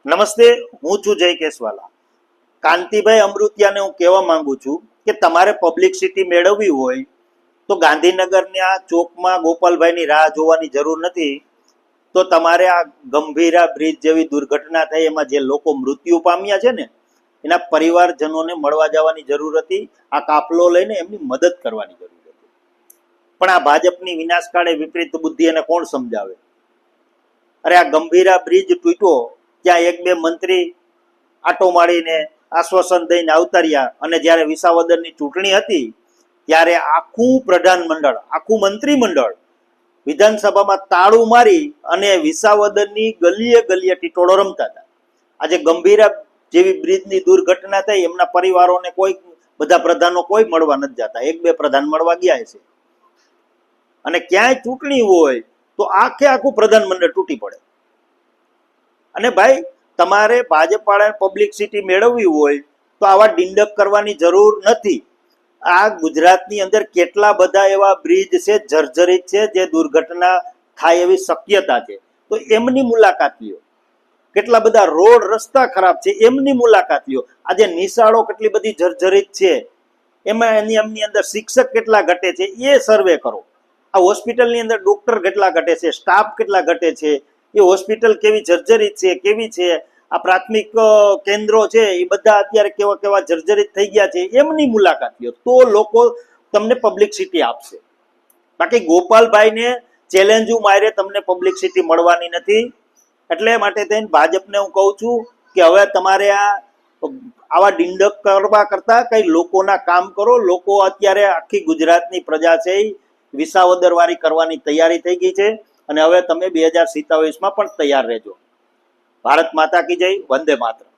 નમસ્તે, હું છું જય કેશવાલા. કાંતિભાઈ અમૃતિયાને હું કહેવા માંગુ છું કે તમારે પબ્લિસિટી મેળવવી હોય તો ગાંધીનગરના ચોકમાં ગોપાલભાઈની રાહ જોવાની જરૂર નથી. તો તમારે આ ગંભીરા બ્રિજ જેવી દુર્ઘટના થઈ એમાં જે લોકો મૃત્યુ પામ્યા છે ને એના પરિવારજનોને મળવા જવાની જરૂર હતી. આ કાફલો લઈને એમની મદદ કરવાની જરૂર હતી. પણ આ ભાજપની વિનાશકાળે વિપરીત બુદ્ધિ એને કોણ સમજાવે? અરે આ ગંભીરા બ્રિજ તૂટ્યો ત્યાં એક બે મંત્રી આટો મારીને આશ્વાસન દઈને અવતર્યા, અને જ્યારે વિસાવદરની ચૂંટણી હતી ત્યારે આખું પ્રધાનમંડળ, આખું મંત્રીમંડળ વિધાનસભામાં તાળું મારી અને વિસાવદરની ગલીએ ગલીએ ટીટોળો રમતા હતા. આજે ગંભીરા જેવી બ્રિજની દુર્ઘટના થઈ, એમના પરિવારોને કોઈ, બધા પ્રધાનો કોઈ મળવા નથી જતા. એક બે પ્રધાન મળવા ગયા છે. અને ક્યાંય ચૂંટણી હોય તો આખું પ્રધાનમંડળ તૂટી પડે. અને ભાઈ, તમારે ભાજપ વાળાને પબ્લિસિટી મેળવવી હોય તો આવા ડિંડક કરવાની જરૂર નથી. આ ગુજરાતની અંદર કેટલા બધા એવા બ્રિજ છે, જર્જરિત છે, જે દુર્ઘટના થાય એવી શક્યતા છે. તો એમની મુલાકાત લ્યો. કેટલા બધા રોડ રસ્તા ખરાબ છે, એમની મુલાકાત લ્યો. આજે નિશાળો કેટલી બધી જર્જરિત છે, એમાં એમની અંદર શિક્ષક કેટલા ઘટે છે એ સર્વે કરો. આ હોસ્પિટલની અંદર ડોક્ટર કેટલા ઘટે છે, સ્ટાફ કેટલા ઘટે છે, એ હોસ્પિટલ કેવી જર્જરિત છે, કેવી છે, આ પ્રાથમિક કેન્દ્રો છે એ બધા અત્યારે કેવા કેવા જર્જરિત થઈ ગયા છે, એમની મુલાકાત લ્યો. તો લોકો તમને પબ્લિસિટી આપશે. બાકી ગોપાલભાઈને ચેલેન્જુ મારે તમને પબ્લિસિટી મળવાની નથી. એટલે માટે થઈને ભાજપને હું કહું છું કે હવે તમારે આવા ડિંડક કરવા કરતા કઈ લોકોના કામ કરો. લોકો અત્યારે આખી ગુજરાતની પ્રજા છે વિસાવદર વાળી કરવાની તૈયારી થઈ ગઈ છે. અને હવે તમે 2027માં પણ તૈયાર રહેજો. ભારત માતા કી જય. વંદે માતરમ.